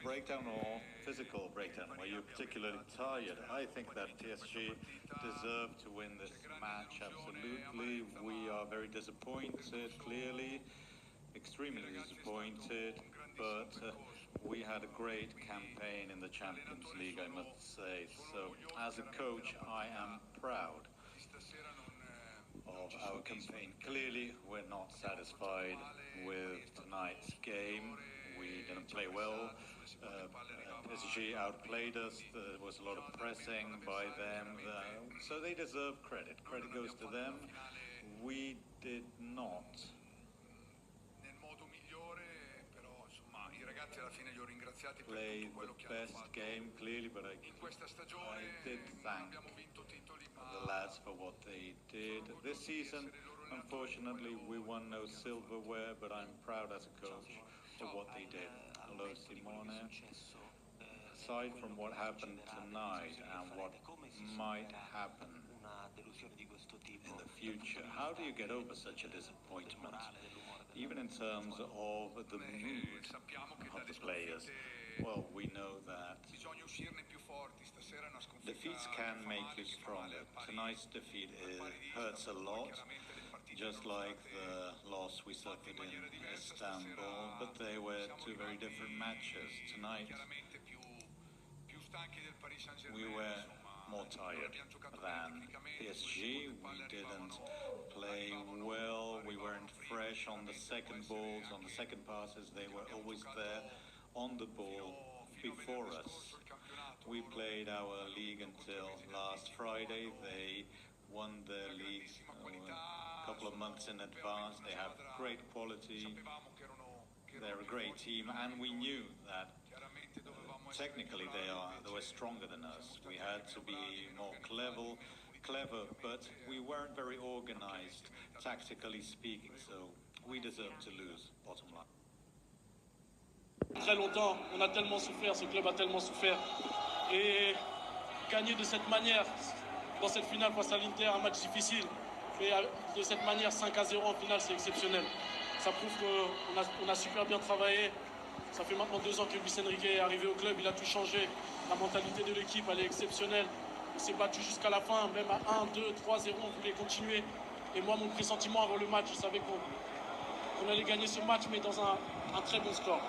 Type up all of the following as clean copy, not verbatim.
breakdown or physical breakdown? Were you particularly tired? I think that PSG deserved to win this match, absolutely. We are very disappointed, clearly, extremely disappointed, but we had a great campaign in the Champions League, I must say. So, as a coach, I am proud of our campaign. Clearly, we're not satisfied with tonight's game. We didn't play well. PSG outplayed us. There was a lot of pressing by them. So they deserve credit. Credit goes to them. We did not play the best game, clearly, but I did thank the lads for what they did. This season, unfortunately, we won no silverware, but I'm proud as a coach for what they did. Hello, Simone. Aside from what happened tonight and what might happen in the future, how do you get over such a disappointment? Even in terms of the mood of the players. Well, we know that defeats can make you stronger. Tonight's defeat hurts a lot, just like the loss we suffered in Istanbul, but they were two very different matches. Tonight, we were more tired than PSG. We didn't play well. We weren't fresh on the second balls, on the second passes. They were always there on the ball before us. We played our league until last Friday. They won their league a couple of months in advance. They have great quality. They're a great team, and we knew that technically they were stronger than us. We had to be more clever, but we weren't very organized, tactically speaking, so we deserved to lose, bottom line. Très longtemps, on a tellement souffert, ce club a tellement souffert. Et gagner de cette manière, dans cette finale face à l'Inter, un match difficile, mais de cette manière 5-0 en finale, c'est exceptionnel. Ça prouve qu'on a super bien travaillé. Ça fait maintenant 2 ans que Luis Enrique est arrivé au club, il a tout changé. La mentalité de l'équipe, elle est exceptionnelle. On s'est battu jusqu'à la fin, même à 1, 2, 3-0, on voulait continuer. Et moi, mon pressentiment avant le match, je savais qu'on allait gagner ce match, mais dans un très bon score.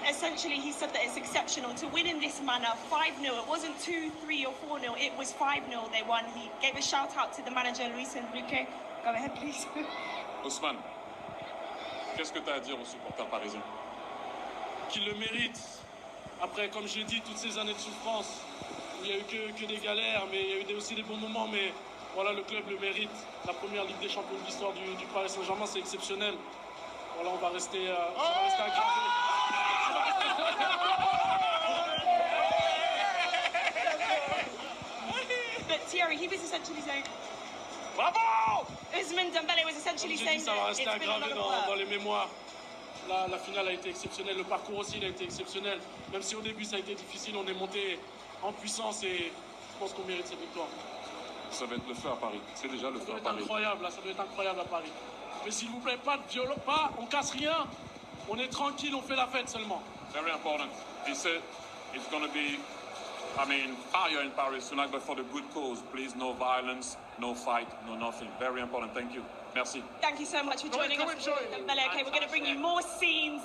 Essentially, he said that it's exceptional to win in this manner, 5-0. It wasn't 2, 3 or 4-0, it was 5-0 they won. He gave a shout out to the manager, Luis Enrique. Go ahead, please. Ousmane, qu'est-ce que tu as à dire aux supporters parisiens? Qu'ils le méritent. Après, comme je l'ai dit, toutes ces années de souffrance, il n'y a eu que des galères, mais il y a eu aussi des bons moments, mais voilà, le club le mérite. La première Ligue des Champions de l'histoire du Paris Saint-Germain, c'est exceptionnel. Voilà, on va rester aggravé. But Thierry, he was essentially saying... Bravo! Ousmane Dembélé was essentially saying ça va that rester aggravé dans les mémoires. La finale a été exceptionnelle, le parcours aussi il a été exceptionnel. Même si au début ça a été difficile, on est monté en puissance et je pense qu'on mérite cette victoire. Ça va être le feu à Paris. C'est déjà le feu à Paris. Ça doit être incroyable, là, ça doit être incroyable à Paris. Mais s'il vous plaît, pas de violence, on casse rien. On est tranquille, on fait la fête seulement. Very important. He said it's going to be, fire in Paris tonight, but for the good cause. Please, no violence, no fight, no nothing. Very important. Thank you. Merci. Thank you so much for joining us. Dembélé. Okay, we're going to bring you more scenes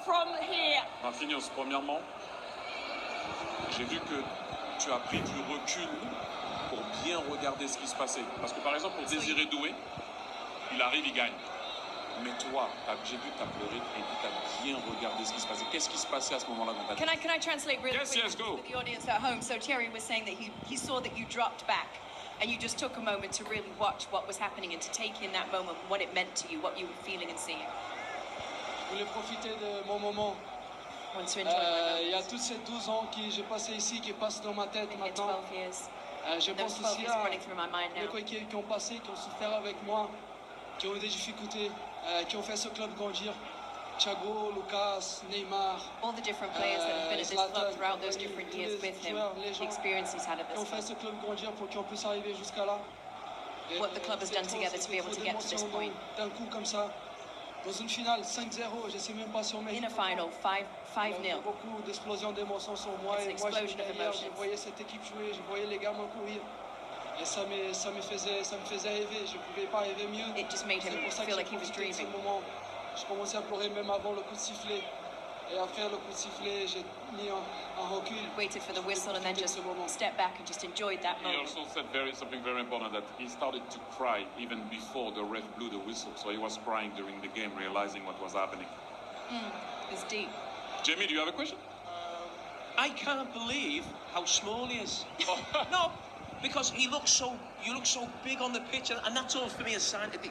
from here. Marquinhos, premièrement, j'ai vu que tu as pris du recul pour bien regarder ce qui se passait. Parce que par exemple, pour Désiré Doué, il arrive, il gagne. Mais toi, j'ai vu que tu as pleuré et tu as bien regardé ce qui se passait. Qu'est-ce qui se passait à ce moment-là dans ta tête? Can I translate really quickly for the audience at home? So Thierry was saying that he saw that you dropped back and you just took a moment to really watch what was happening and to take in that moment, what it meant to you, what you were feeling and seeing. Je voulais profiter de mon moment. Il y a tous ces 12 ans que j'ai passé ici qui passent dans ma tête maintenant. Je pense aussi à les coéquipiers qui ont passé, qui ont souffert avec moi, qui ont eu des difficultés, qui ont fait ce club grandir. Thiago, Lucas, Neymar, all the different players that have been at this club throughout those different years with him, the experience he's had at this club. Qui ont fait ce club grandir pour qu'on puisse arriver jusqu'à là. What the club has done together to be able to get to this point. D'un coup comme ça, Dans une finale 5-0, je sais même pas si on In a final, 5-0. Il y a beaucoup d'explosions d'émotions sur moi. It's an Et moi, explosion of derrière, je emotions. voyais cette équipe jouer, je voyais les gamins courir. Et ça me faisait rêver. Je ne pouvais pas rêver mieux. It just made him C'est pour ça que feel j'ai like he was profité de ce dreaming. moment. Je commençais à pleurer même avant le coup de sifflet. Et après le coup de sifflet, j'ai mis un recul. Waited for the whistle and then just stepped back and just enjoyed that He moment. also said something very important, that he started to cry even before the ref blew the whistle. So he was crying during the game, realizing what was happening. It's deep. Jamie, do you have a question? I can't believe how small he is. No, because you look so big on the pitch, and that's all for me a sign that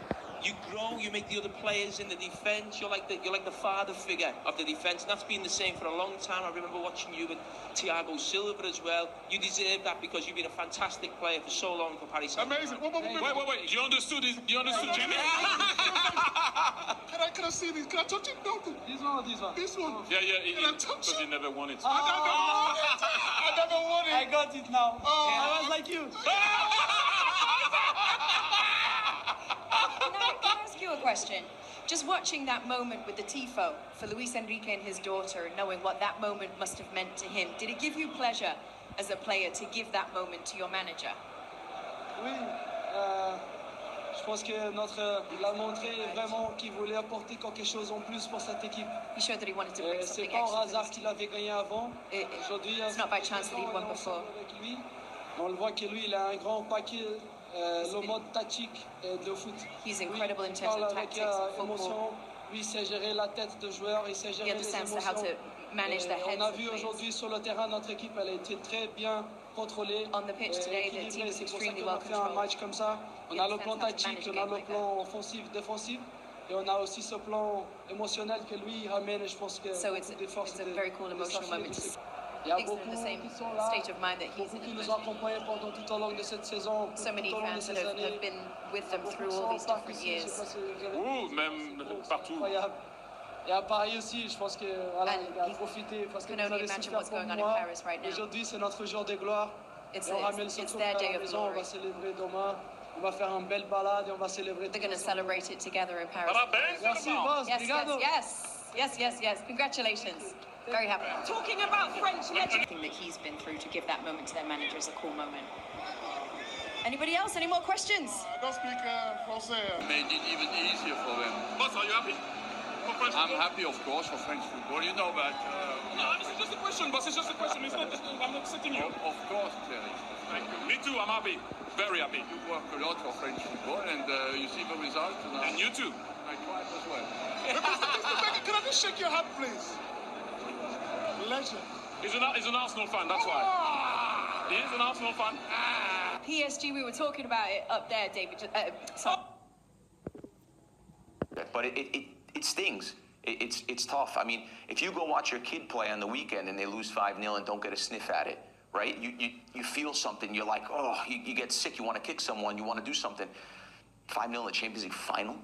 you grow, you make the other players in the defence. You're like the father figure of the defence, and that's been the same for a long time. I remember watching you with Thiago Silva as well. You deserve that because you've been a fantastic player for so long for Paris Saint-Germain. Amazing. Wait. You understood this? You understood, Jamie? Can I see this? Can I touch it? No. This one. This one. Yeah. Can I touch Because it? he never won it. I never won it. I got it now. I was like you. Can I ask you a question? Just watching that moment with the tifo for Luis Enrique and his daughter, and knowing what that moment must have meant to him, did it give you pleasure as a player to give that moment to your manager? Oui, je pense que il a montré vraiment qu'il voulait apporter quelque chose en plus pour cette équipe. He showed that he wanted to bring C'est something pas au extra. hasard qu'il avait gagné avant. Aujourd'hui, It's not by chance that he won before. avec lui. On le voit que lui, il a un grand paquet, le mode tactique de foot. He's incredible in Il terms parle of avec tactics and football. émotion. Lui, il sait gérer la tête de joueur, il sait He gérer les understands émotions. how to manage the heads On a of vu players. aujourd'hui sur le terrain, notre équipe, elle a été très bien contrôlée. On the pitch today, the team équilibrée. is C'est pour ça extremely qu'on well a fait un controlled. match comme ça. On He a le plan understands how to tactique, manage a on a game le like plan offensif, défensif. Et on a aussi ce plan émotionnel que lui il ramène. Et je pense que So it's des forces a very cool emotional moment to see. Il y a Things are beaucoup in the same qui sont là, state of mind that he's beaucoup qui in. nous ont accompagnés pendant tout au long de cette saison, So many tout au long de fans that ces have années. been with them Beaucoup through qui all sont these au parc different ici, je sais years. pas si vous avez- Ouh, même C'est partout. incroyable. Et à Paris aussi, je pense que voilà, And il a he profité parce que can vous only avez imagine souffert what's pour going on in moi. Paris right now. Aujourd'hui, c'est notre jour de gloire. It's Et on ramène ce it's trophée their à day la of maison, on glory. va célébrer demain. On va faire une belle balade et on va célébrer. They're going to celebrate it together in Paris. Merci, boss. Yes, Obrigado. yes. Congratulations. Very happy. Talking about French legends. Everything that he's been through to give that moment to their manager is a cool moment. Anybody else? Any more questions? I don't speak Francais. Made it even easier for them. Boss, are you happy? For French I'm football? happy, of course, for French football. You know that. No, this is just a question, boss. It's just a question. I'm not sitting you. Of course, Terry. Thank you. Me too. I'm happy. Very happy. You work a lot for French football, and you see the results. And you too. I tried as well. Mr. Becker, can I just shake your hand, please? Legend. He's an Arsenal fan, that's why. He is an Arsenal fan. PSG, we were talking about it up there, David. Sorry. But it stings. It's tough. I mean, if you go watch your kid play on the weekend and they lose 5-0 and don't get a sniff at it, right? You feel something. You're like, oh, you get sick. You want to kick someone. You want to do something. 5-0 in the Champions League final,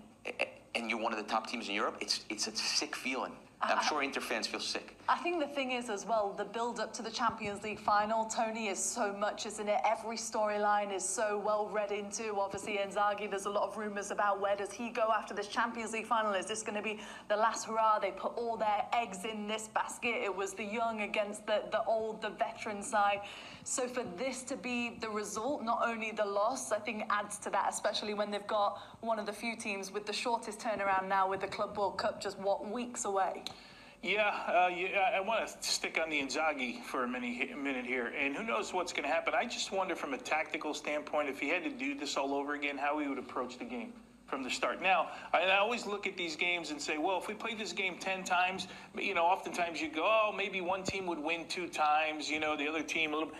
and you're one of the top teams in Europe. It's a sick feeling. I'm sure Inter fans feel sick. I think the thing is as well, the build-up to the Champions League final, Tony, is so much, isn't it? Every storyline is so well read into. Obviously, Inzaghi, there's a lot of rumours about where does he go after this Champions League final? Is this going to be the last hurrah? They put all their eggs in this basket. It was the young against the old, the veteran side. So for this to be the result, not only the loss, I think adds to that, especially when they've got one of the few teams with the shortest turnaround now with the Club World Cup just, weeks away? Yeah, I want to stick on the Inzaghi for a minute here, and who knows what's going to happen. I just wonder from a tactical standpoint, if he had to do this all over again, how he would approach the game from the start. Now, I always look at these games and say, well, if we play this game 10 times, oftentimes you go, oh, maybe one team would win 2 times, the other team a little.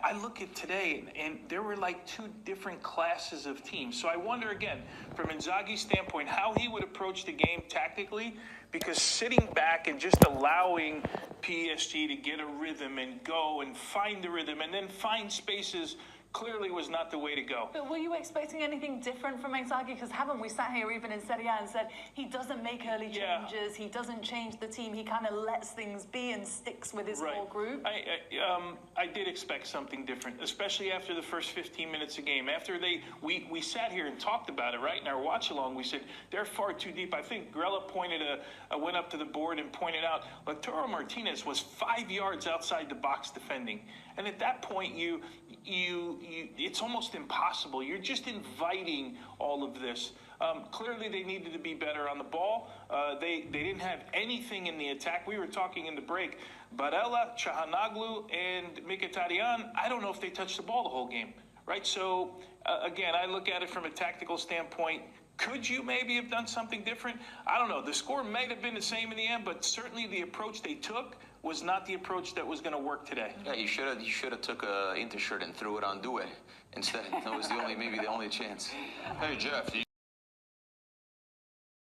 I look at today, and there were like 2 different classes of teams. So I wonder, again, from Inzaghi's standpoint, how he would approach the game tactically, because sitting back and just allowing PSG to get a rhythm and go and find the rhythm and then find spaces clearly was not the way to go. But were you expecting anything different from Inzaghi? Because haven't we sat here even in Serie A and said he doesn't make early changes, he doesn't change the team, he kind of lets things be and sticks with his whole group? I did expect something different, especially after the first 15 minutes of game. After we sat here and talked about it, right, in our watch-along. We said, they're far too deep. I think Grella went up to the board and pointed out, Lautaro Martinez was 5 yards outside the box defending. And at that point, it's almost impossible. You're just inviting all of this. Clearly, they needed to be better on the ball. They didn't have anything in the attack. We were talking in the break. Barella, Çalhanoğlu, and Mkhitaryan, I don't know if they touched the ball the whole game, right? So, again, I look at it from a tactical standpoint. Could you maybe have done something different? I don't know. The score might have been the same in the end, but certainly the approach they took was not the approach that was going to work today. Yeah, you should have took a Inter shirt and threw it on Due instead. That was maybe the only chance. Hey, Jeff.